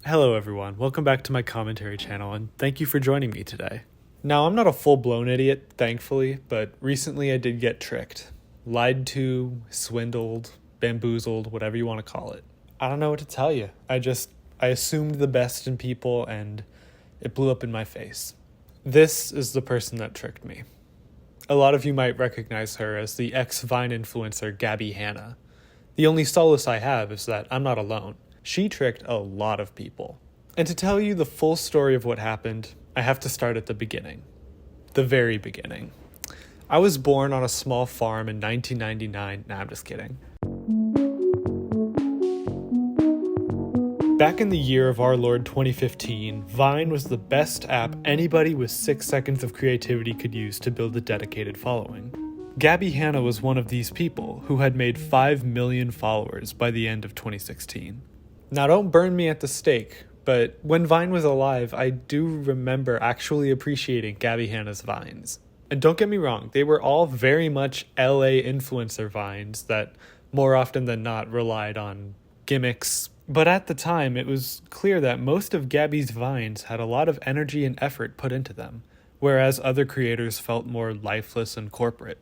Hello everyone, welcome back to my commentary channel and thank you for joining me today. Now I'm not a full-blown idiot, thankfully, but recently I did get tricked. Lied to, swindled, bamboozled, whatever you want to call it. I don't know what to tell you. I assumed the best in people and it blew up in my face. This is the person that tricked me. A lot of you might recognize her as the ex-Vine influencer Gabbie Hanna. The only solace I have is that I'm not alone. She tricked a lot of people. And to tell you the full story of what happened, I have to start at the beginning. The very beginning. I was born on a small farm in 1999. Nah, I'm just kidding. Back in the year of our Lord 2015, Vine was the best app anybody with 6 seconds of creativity could use to build a dedicated following. Gabbie Hanna was one of these people who had made 5 million followers by the end of 2016. Now don't burn me at the stake, but when Vine was alive, I do remember actually appreciating Gabbie Hanna's Vines. And don't get me wrong, they were all very much LA influencer Vines that more often than not relied on gimmicks. But at the time, it was clear that most of Gabbie's Vines had a lot of energy and effort put into them, whereas other creators felt more lifeless and corporate.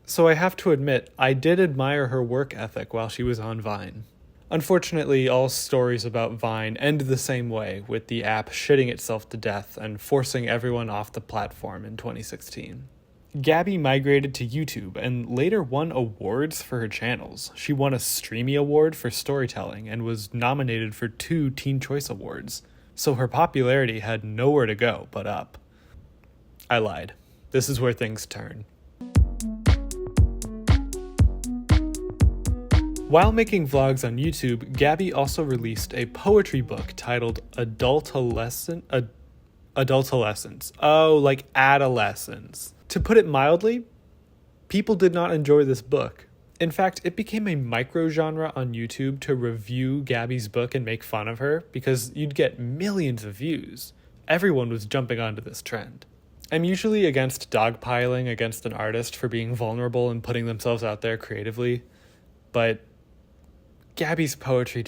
So I have to admit, I did admire her work ethic while she was on Vine. Unfortunately, all stories about Vine end the same way, with the app shitting itself to death and forcing everyone off the platform in 2016. Gabbie migrated to YouTube and later won awards for her channels. She won a Streamy Award for storytelling and was nominated for 2 Teen Choice Awards, so her popularity had nowhere to go but up. I lied. This is where things turn. While making vlogs on YouTube, Gabbie also released a poetry book titled Adultolescence. Oh, like adolescence. To put it mildly, people did not enjoy this book. In fact, it became a micro-genre on YouTube to review Gabbie's book and make fun of her because you'd get millions of views. Everyone was jumping onto this trend. I'm usually against dogpiling against an artist for being vulnerable and putting themselves out there creatively, but Gabbie's poetry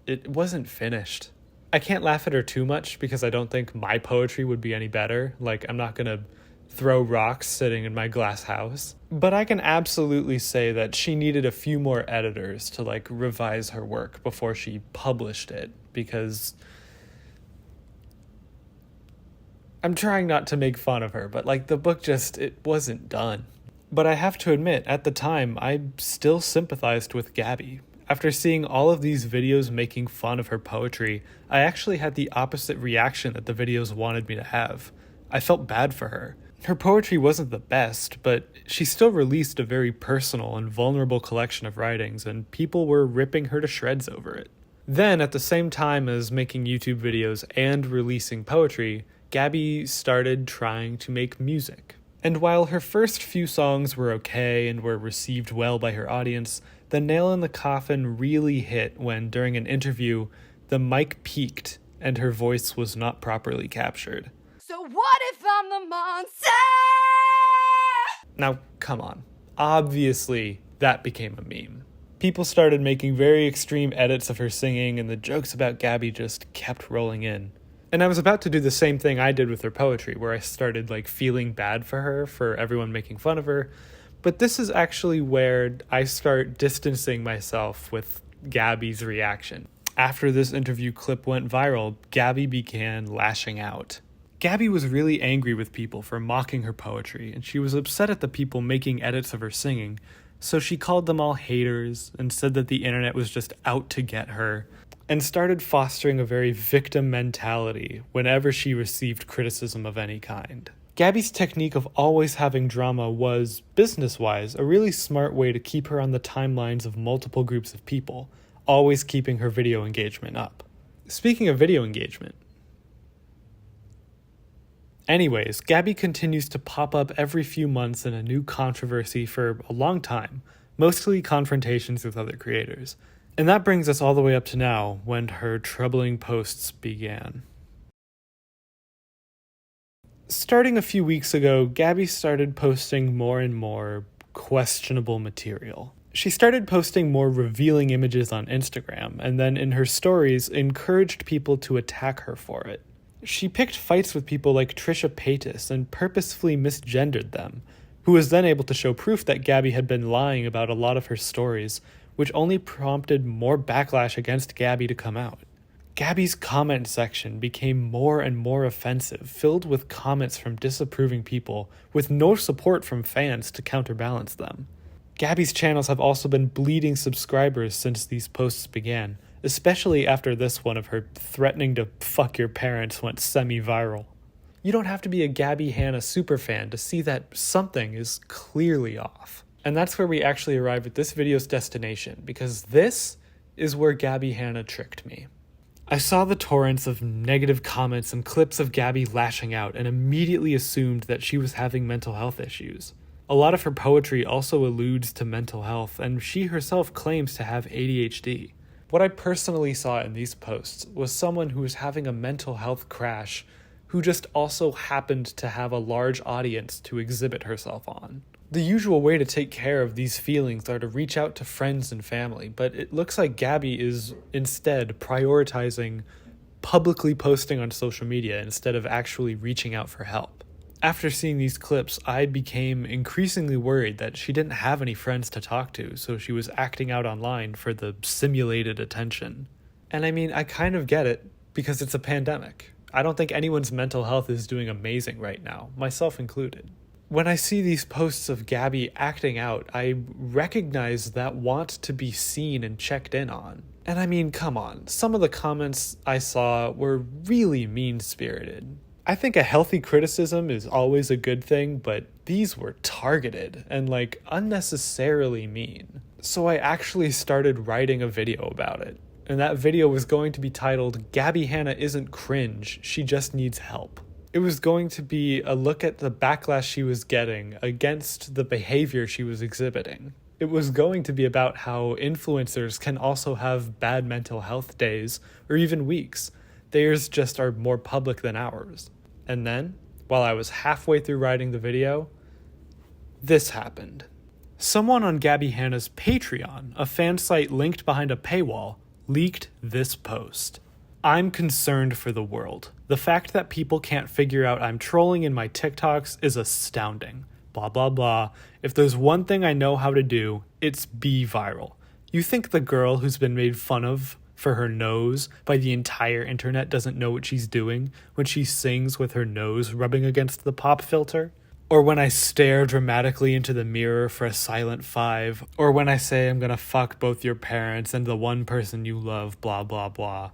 it wasn't finished. I can't laugh at her too much because I don't think my poetry would be any better. Like, I'm not gonna throw rocks sitting in my glass house. But I can absolutely say that she needed a few more editors to revise her work before she published it, because I'm trying not to make fun of her, but the book it wasn't done. But I have to admit, at the time, I still sympathized with Gabbie. After seeing all of these videos making fun of her poetry, I actually had the opposite reaction that the videos wanted me to have. I felt bad for her. Her poetry wasn't the best, but she still released a very personal and vulnerable collection of writings, and people were ripping her to shreds over it. Then, at the same time as making YouTube videos and releasing poetry, Gabbie started trying to make music. And while her first few songs were okay and were received well by her audience, the nail in the coffin really hit when, during an interview, the mic peaked and her voice was not properly captured. So what if I'm the monster? Now, come on. Obviously, that became a meme. People started making very extreme edits of her singing, and the jokes about Gabbie just kept rolling in. And I was about to do the same thing I did with her poetry, where I started feeling bad for her, for everyone making fun of her. But this is actually where I start distancing myself with Gabbie's reaction. After this interview clip went viral, Gabbie began lashing out. Gabbie was really angry with people for mocking her poetry, and she was upset at the people making edits of her singing, so she called them all haters and said that the internet was just out to get her, and started fostering a very victim mentality whenever she received criticism of any kind. Gabbie's technique of always having drama was, business-wise, a really smart way to keep her on the timelines of multiple groups of people, always keeping her video engagement up. Speaking of video engagement. Anyways, Gabbie continues to pop up every few months in a new controversy for a long time, mostly confrontations with other creators. And that brings us all the way up to now, when her troubling posts began. Starting a few weeks ago, Gabbie started posting more and more questionable material. She started posting more revealing images on Instagram, and then in her stories encouraged people to attack her for it. She picked fights with people like Trisha Paytas and purposefully misgendered them, who was then able to show proof that Gabbie had been lying about a lot of her stories, which only prompted more backlash against Gabbie to come out. Gabbie's comment section became more and more offensive, filled with comments from disapproving people, with no support from fans to counterbalance them. Gabbie's channels have also been bleeding subscribers since these posts began, especially after this one of her threatening to fuck your parents went semi-viral. You don't have to be a Gabbie Hanna superfan to see that something is clearly off. And that's where we actually arrive at this video's destination, because this is where Gabbie Hanna tricked me. I saw the torrents of negative comments and clips of Gabbie lashing out and immediately assumed that she was having mental health issues. A lot of her poetry also alludes to mental health, and she herself claims to have ADHD. What I personally saw in these posts was someone who was having a mental health crash who just also happened to have a large audience to exhibit herself on. The usual way to take care of these feelings are to reach out to friends and family, but it looks like Gabbie is instead prioritizing publicly posting on social media instead of actually reaching out for help. After seeing these clips, I became increasingly worried that she didn't have any friends to talk to, so she was acting out online for the simulated attention. And I mean, I kind of get it, because it's a pandemic. I don't think anyone's mental health is doing amazing right now, myself included. When I see these posts of Gabbie acting out, I recognize that want to be seen and checked in on. And I mean, come on, some of the comments I saw were really mean-spirited. I think a healthy criticism is always a good thing, but these were targeted and unnecessarily mean. So I actually started writing a video about it. And that video was going to be titled, "Gabbie Hanna isn't cringe, she just needs help." It was going to be a look at the backlash she was getting against the behavior she was exhibiting. It was going to be about how influencers can also have bad mental health days or even weeks. Theirs just are more public than ours. And then, while I was halfway through writing the video, this happened. Someone on Gabbie Hanna's Patreon, a fan site linked behind a paywall, leaked this post. "I'm concerned for the world. The fact that people can't figure out I'm trolling in my TikToks is astounding. Blah, blah, blah. If there's one thing I know how to do, it's be viral. You think the girl who's been made fun of for her nose by the entire internet doesn't know what she's doing when she sings with her nose rubbing against the pop filter? Or when I stare dramatically into the mirror for a silent 5? Or when I say I'm gonna fuck both your parents and the one person you love, blah, blah, blah.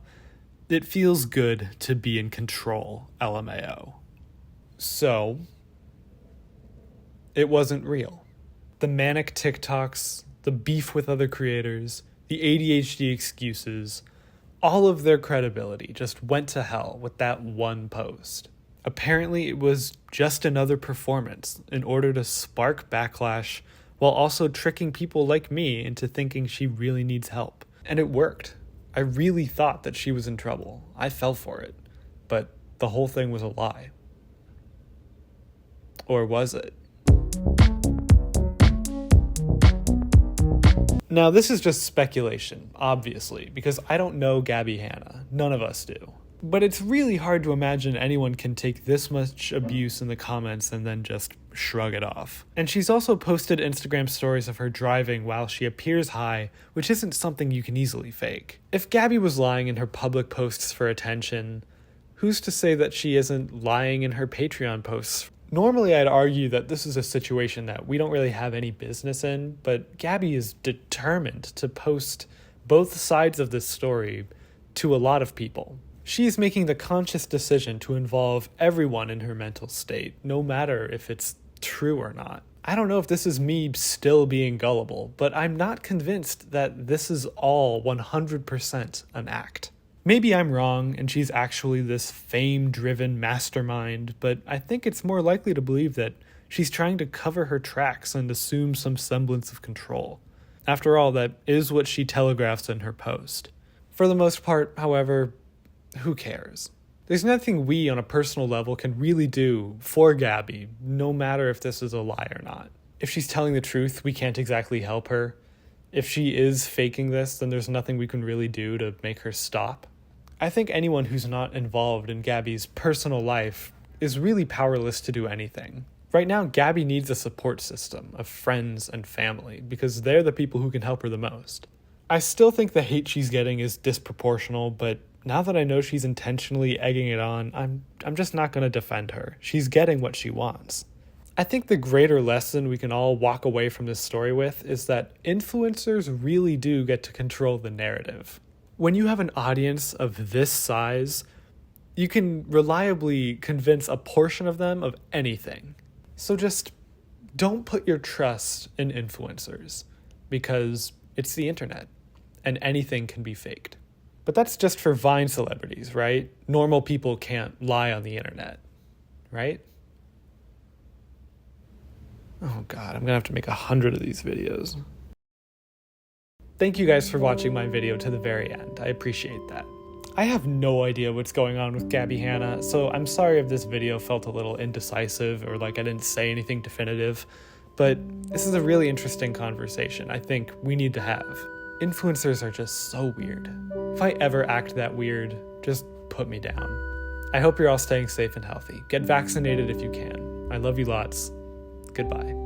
It feels good to be in control, LMAO." So, it wasn't real. The manic TikToks, the beef with other creators, the ADHD excuses, all of their credibility just went to hell with that one post. Apparently, it was just another performance in order to spark backlash while also tricking people like me into thinking she really needs help. And it worked. I really thought that she was in trouble. I fell for it. But the whole thing was a lie. Or was it? Now, this is just speculation, obviously, because I don't know Gabbie Hanna. None of us do. But it's really hard to imagine anyone can take this much abuse in the comments and then just shrug it off. And she's also posted Instagram stories of her driving while she appears high, which isn't something you can easily fake. If Gabbie was lying in her public posts for attention, who's to say that she isn't lying in her Patreon posts? Normally, I'd argue that this is a situation that we don't really have any business in, but Gabbie is determined to post both sides of this story to a lot of people. She is making the conscious decision to involve everyone in her mental state, no matter if it's true or not. I don't know if this is me still being gullible, but I'm not convinced that this is all 100% an act. Maybe I'm wrong and she's actually this fame-driven mastermind, but I think it's more likely to believe that she's trying to cover her tracks and assume some semblance of control. After all, that is what she telegraphs in her post. For the most part, however, who cares? There's nothing we on a personal level can really do for Gabbie, no matter if this is a lie or not. If she's telling the truth, we can't exactly help her. If she is faking this, then there's nothing we can really do to make her stop. I think anyone who's not involved in Gabbie's personal life is really powerless to do anything. Right now, Gabbie needs a support system of friends and family because they're the people who can help her the most. I still think the hate she's getting is disproportional, but now that I know she's intentionally egging it on, I'm just not going to defend her. She's getting what she wants. I think the greater lesson we can all walk away from this story with is that influencers really do get to control the narrative. When you have an audience of this size, you can reliably convince a portion of them of anything. So just don't put your trust in influencers, because it's the internet and anything can be faked. But that's just for Vine celebrities, right? Normal people can't lie on the internet, right? Oh God, I'm gonna have to make 100 of these videos. Thank you guys for watching my video to the very end. I appreciate that. I have no idea what's going on with Gabbie Hanna, so I'm sorry if this video felt a little indecisive or like I didn't say anything definitive, but this is a really interesting conversation I think we need to have. Influencers are just so weird. If I ever act that weird, just put me down. I hope you're all staying safe and healthy. Get vaccinated if you can. I love you lots. Goodbye.